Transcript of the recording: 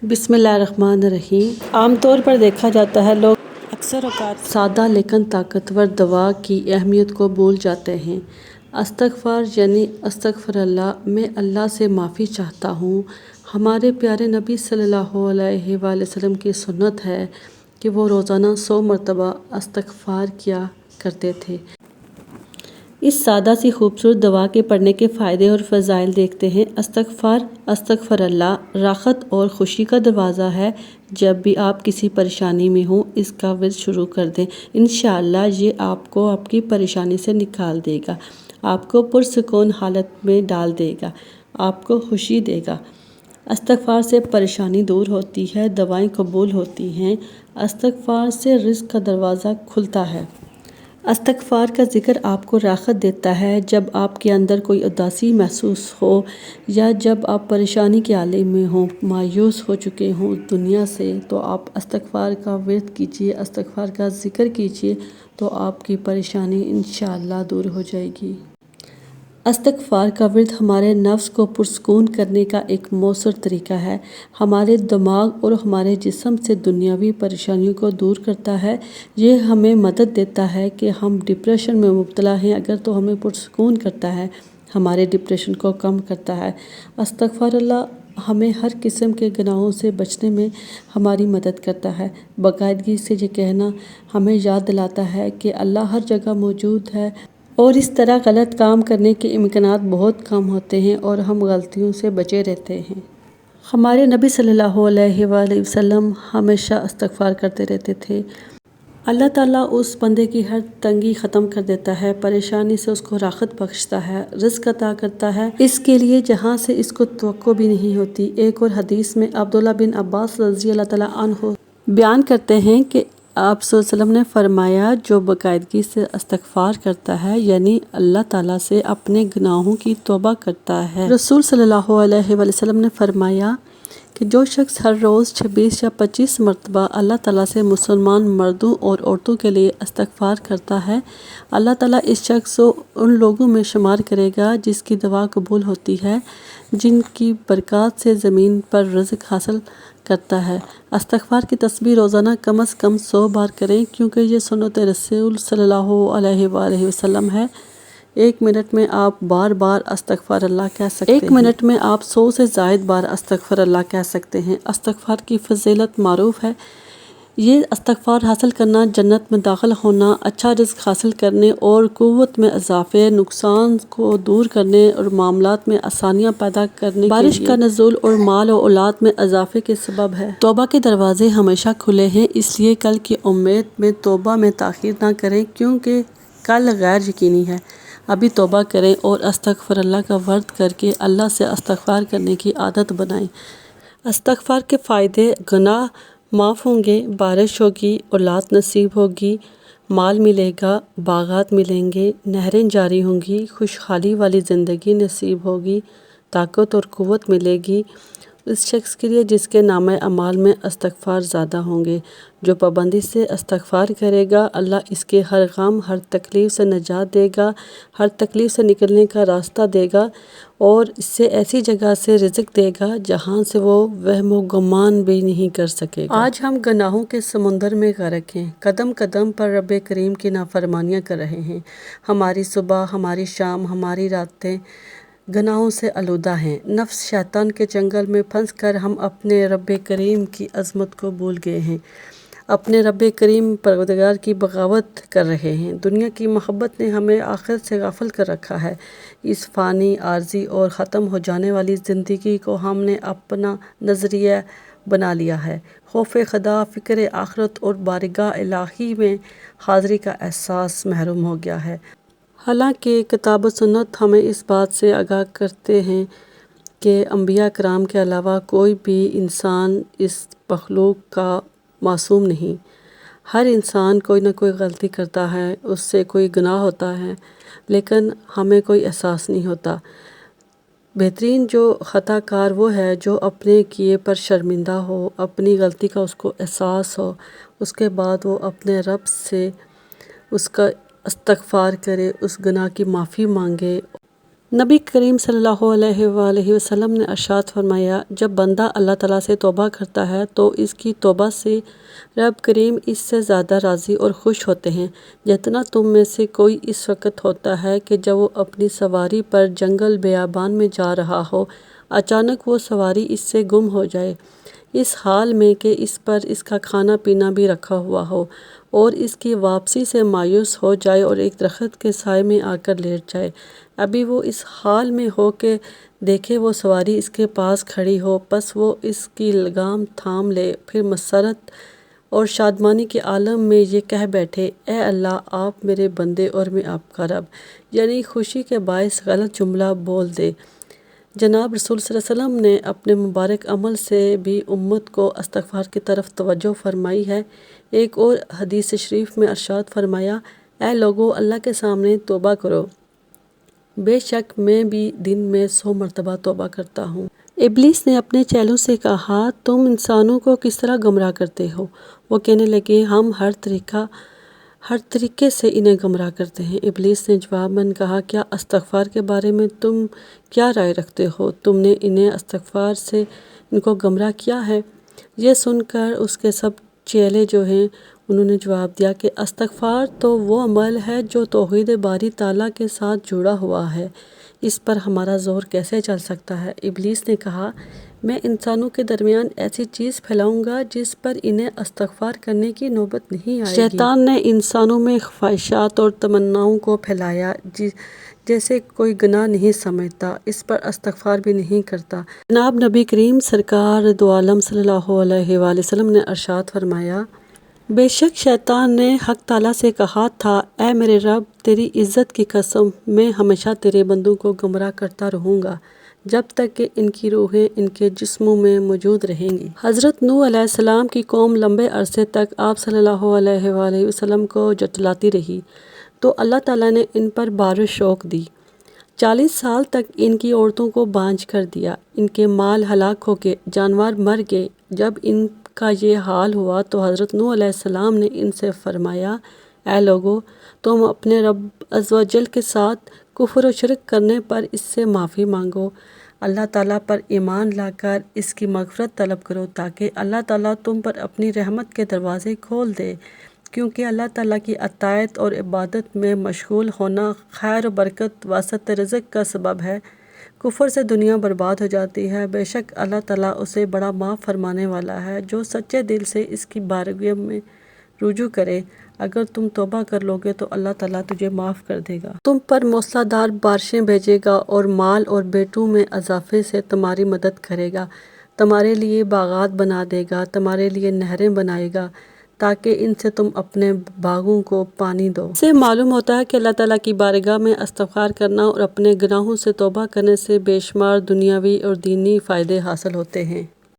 بسم اللہ الرحمن الرحیم۔ عام طور پر دیکھا جاتا ہے لوگ اکثر اوقات سادہ لیکن طاقتور دوا کی اہمیت کو بھول جاتے ہیں۔ استغفار یعنی استغفر اللہ، میں اللہ سے معافی چاہتا ہوں۔ ہمارے پیارے نبی صلی اللہ علیہ وآلہ وسلم کی سنت ہے کہ وہ روزانہ 100 مرتبہ استغفار کیا کرتے تھے۔ اس سادہ سی خوبصورت دعا کے پڑھنے کے فائدے اور فضائل دیکھتے ہیں۔ استغفار، استغفر اللہ، راحت اور خوشی کا دروازہ ہے۔ جب بھی آپ کسی پریشانی میں ہوں، اس کا ورد شروع کر دیں۔ انشاءاللہ یہ آپ کو آپ کی پریشانی سے نکال دے گا، آپ کو پرسکون حالت میں ڈال دے گا، آپ کو خوشی دے گا۔ استغفار سے پریشانی دور ہوتی ہے، دعائیں قبول ہوتی ہیں۔ استغفار سے رزق کا دروازہ کھلتا ہے۔ استغفار کا ذکر آپ کو راحت دیتا ہے۔ جب آپ کے اندر کوئی اداسی محسوس ہو یا جب آپ پریشانی کے عالم میں ہوں، مایوس ہو چکے ہوں دنیا سے، تو آپ استغفار کا ورد کیجئے، استغفار کا ذکر کیجئے، تو آپ کی پریشانی انشاءاللہ دور ہو جائے گی۔ استغفار کا ورد ہمارے نفس کو پرسکون کرنے کا ایک مؤثر طریقہ ہے۔ ہمارے دماغ اور ہمارے جسم سے دنیاوی پریشانیوں کو دور کرتا ہے۔ یہ ہمیں مدد دیتا ہے کہ ہم ڈپریشن میں مبتلا ہیں اگر تو ہمیں پرسکون کرتا ہے، ہمارے ڈپریشن کو کم کرتا ہے۔ استغفار اللہ ہمیں ہر قسم کے گناہوں سے بچنے میں ہماری مدد کرتا ہے۔ باقاعدگی سے یہ کہنا ہمیں یاد دلاتا ہے کہ اللہ ہر جگہ موجود ہے، اور اس طرح غلط کام کرنے کے امکانات بہت کم ہوتے ہیں اور ہم غلطیوں سے بچے رہتے ہیں۔ ہمارے نبی صلی اللہ علیہ وآلہ وسلم ہمیشہ استغفار کرتے رہتے تھے۔ اللہ تعالیٰ اس بندے کی ہر تنگی ختم کر دیتا ہے، پریشانی سے اس کو راحت بخشتا ہے، رزق عطا کرتا ہے اس کے لیے جہاں سے اس کو توقع بھی نہیں ہوتی۔ ایک اور حدیث میں عبداللہ بن عباس رضی اللہ تعالیٰ عنہ بیان کرتے ہیں کہ آپ صلی اللہ علیہ وسلم نے فرمایا، جو باقاعدگی سے استغفار کرتا ہے یعنی اللہ تعالیٰ سے اپنے گناہوں کی توبہ کرتا ہے۔ رسول صلی اللہ علیہ وآلہ وسلم نے فرمایا کہ جو شخص ہر روز 26 یا 25 مرتبہ اللہ تعالیٰ سے مسلمان مردوں اور عورتوں کے لیے استغفار کرتا ہے، اللہ تعالیٰ اس شخص کو ان لوگوں میں شمار کرے گا جس کی دعا قبول ہوتی ہے، جن کی برکات سے زمین پر رزق حاصل کرتا ہے۔ استغفار کی تسبیح روزانہ کم از کم 100 بار کریں، کیونکہ یہ سنت رسول صلی اللہ علیہ وآلہ وسلم ہے۔ 1 منٹ میں آپ بار بار استغفار اللہ کہہ سکتے ہیں۔ 1 منٹ میں آپ 100 سے زائد بار استغفار اللہ کہہ سکتے ہیں۔ استغفار کی فضیلت معروف ہے۔ یہ استغفار حاصل کرنا، جنت میں داخل ہونا، اچھا رزق حاصل کرنے اور قوت میں اضافے، نقصان کو دور کرنے اور معاملات میں آسانیاں پیدا کرنے، بارش کا نزول اور مال و اولاد میں اضافے کے سبب ہے۔ توبہ کے دروازے ہمیشہ کھلے ہیں، اس لیے کل کی امید میں توبہ میں تاخیر نہ کریں، کیونکہ کل غیر یقینی ہے۔ ابھی توبہ کریں اور استغفار اللہ کا ورد کر کے اللہ سے استغفار کرنے کی عادت بنائیں۔ استغفار کے فائدے: گناہ معاف ہوں گے، بارش ہوگی، اولاد نصیب ہوگی، مال ملے گا، باغات ملیں گے، نہریں جاری ہوں گی، خوشحالی والی زندگی نصیب ہوگی، طاقت اور قوت ملے گی اس شخص کے لیے جس کے نامہ اعمال میں استغفار زیادہ ہوں گے۔ جو پابندی سے استغفار کرے گا، اللہ اس کے ہر غم، ہر تکلیف سے نجات دے گا، ہر تکلیف سے نکلنے کا راستہ دے گا، اور اس سے ایسی جگہ سے رزق دے گا جہاں سے وہ وہم و گمان بھی نہیں کر سکے گا۔ آج ہم گناہوں کے سمندر میں غرق ہیں، قدم قدم پر رب کریم کی نافرمانیاں کر رہے ہیں۔ ہماری صبح، ہماری شام، ہماری راتیں گناہوں سے آلودہ ہیں۔ نفس شیطان کے چنگل میں پھنس کر ہم اپنے رب کریم کی عظمت کو بھول گئے ہیں، اپنے رب کریم پروردگار کی بغاوت کر رہے ہیں۔ دنیا کی محبت نے ہمیں آخرت سے غافل کر رکھا ہے۔ اس فانی، عارضی اور ختم ہو جانے والی زندگی کو ہم نے اپنا نظریہ بنا لیا ہے۔ خوف خدا، فکر آخرت اور بارگاہ الہی میں حاضری کا احساس محروم ہو گیا ہے۔ حالانکہ کتاب و سنت ہمیں اس بات سے آگاہ کرتے ہیں کہ انبیاء کرام کے علاوہ کوئی بھی انسان اس مخلوق کا معصوم نہیں۔ ہر انسان کوئی نہ کوئی غلطی کرتا ہے، اس سے کوئی گناہ ہوتا ہے، لیکن ہمیں کوئی احساس نہیں ہوتا۔ بہترین جو خطا کار وہ ہے جو اپنے کیے پر شرمندہ ہو، اپنی غلطی کا اس کو احساس ہو، اس کے بعد وہ اپنے رب سے اس کا استغفار کرے، اس گناہ کی معافی مانگے، نبی کریم صلی اللہ علیہ وآلہ وسلم نے ارشاد فرمایا، جب بندہ اللہ تعالیٰ سے توبہ کرتا ہے تو اس کی توبہ سے رب کریم اس سے زیادہ راضی اور خوش ہوتے ہیں جتنا تم میں سے کوئی اس وقت ہوتا ہے کہ جب وہ اپنی سواری پر جنگل بیابان میں جا رہا ہو، اچانک وہ سواری اس سے گم ہو جائے، اس حال میں کہ اس پر اس کا کھانا پینا بھی رکھا ہوا ہو، اور اس کی واپسی سے مایوس ہو جائے اور ایک درخت کے سائے میں آ کر لیٹ جائے۔ ابھی وہ اس حال میں ہو کہ دیکھے وہ سواری اس کے پاس کھڑی ہو، پس وہ اس کی لگام تھام لے، پھر مسرت اور شادمانی کے عالم میں یہ کہہ بیٹھے، اے اللہ، آپ میرے بندے اور میں آپ کا رب، یعنی خوشی کے باعث غلط جملہ بول دے۔ جناب رسول صلی اللہ علیہ وسلم نے اپنے مبارک عمل سے بھی امت کو استغفار کی طرف توجہ فرمائی ہے۔ ایک اور حدیث شریف میں ارشاد فرمایا، اے لوگو، اللہ کے سامنے توبہ کرو، بے شک میں بھی دن میں 100 مرتبہ توبہ کرتا ہوں۔ ابلیس نے اپنے چیلوں سے کہا، تم انسانوں کو کس طرح گمراہ کرتے ہو؟ وہ کہنے لگے، ہم ہر طریقے سے انہیں گمراہ کرتے ہیں۔ ابلیس نے جواباً کہا، کیا استغفار کے بارے میں تم کیا رائے رکھتے ہو؟ تم نے انہیں استغفار سے ان کو گمراہ کیا ہے؟ یہ سن کر اس کے سب چیلے جو ہیں انہوں نے جواب دیا کہ استغفار تو وہ عمل ہے جو توحید باری تعالیٰ کے ساتھ جڑا ہوا ہے، اس پر ہمارا زور کیسے چل سکتا ہے؟ ابلیس نے کہا، میں انسانوں کے درمیان ایسی چیز پھیلاؤں گا جس پر انہیں استغفار کرنے کی نوبت نہیں آئے گی۔ شیطان نے انسانوں میں خواہشات اور تمناؤں کو پھیلایا، جیسے کوئی گناہ نہیں سمجھتا، اس پر استغفار بھی نہیں کرتا۔ جناب نبی کریم سرکار دو عالم صلی اللہ علیہ وآلہ وسلم نے ارشاد فرمایا، بے شک شیطان نے حق تعالیٰ سے کہا تھا، اے میرے رب، تیری عزت کی قسم، میں ہمیشہ تیرے بندوں کو گمراہ کرتا رہوں گا جب تک کہ ان کی روحیں ان کے جسموں میں موجود رہیں گی۔ حضرت نوح علیہ السلام کی قوم لمبے عرصے تک آپ صلی اللہ علیہ وآلہ وسلم کو جھٹلاتی رہی تو اللہ تعالیٰ نے ان پر بارش روک دی۔ 40 سال تک ان کی عورتوں کو بانجھ کر دیا، ان کے مال ہلاک ہو گئے، جانور مر گئے۔ جب ان کا یہ حال ہوا تو حضرت نوح علیہ السلام نے ان سے فرمایا، اے لوگو، تم اپنے رب عز و جل کے ساتھ کفر و شرک کرنے پر اس سے معافی مانگو، اللہ تعالیٰ پر ایمان لا کر اس کی مغفرت طلب کرو تاکہ اللہ تعالیٰ تم پر اپنی رحمت کے دروازے کھول دے، کیونکہ اللہ تعالیٰ کی اطاعت اور عبادت میں مشغول ہونا خیر و برکت وسعت رزق کا سبب ہے۔ کفر سے دنیا برباد ہو جاتی ہے، بے شک اللہ تعالیٰ اسے بڑا معاف فرمانے والا ہے جو سچے دل سے اس کی بارگاہ میں رجوع کرے۔ اگر تم توبہ کر لو گے تو اللہ تعالیٰ تجھے معاف کر دے گا، تم پر موسلا دھار بارشیں بھیجے گا اور مال اور بیٹوں میں اضافے سے تمہاری مدد کرے گا، تمہارے لیے باغات بنا دے گا، تمہارے لیے نہریں بنائے گا تاکہ ان سے تم اپنے باغوں کو پانی دو۔ اس سے معلوم ہوتا ہے کہ اللہ تعالیٰ کی بارگاہ میں استغفار کرنا اور اپنے گناہوں سے توبہ کرنے سے بے شمار دنیاوی اور دینی فائدے حاصل ہوتے ہیں۔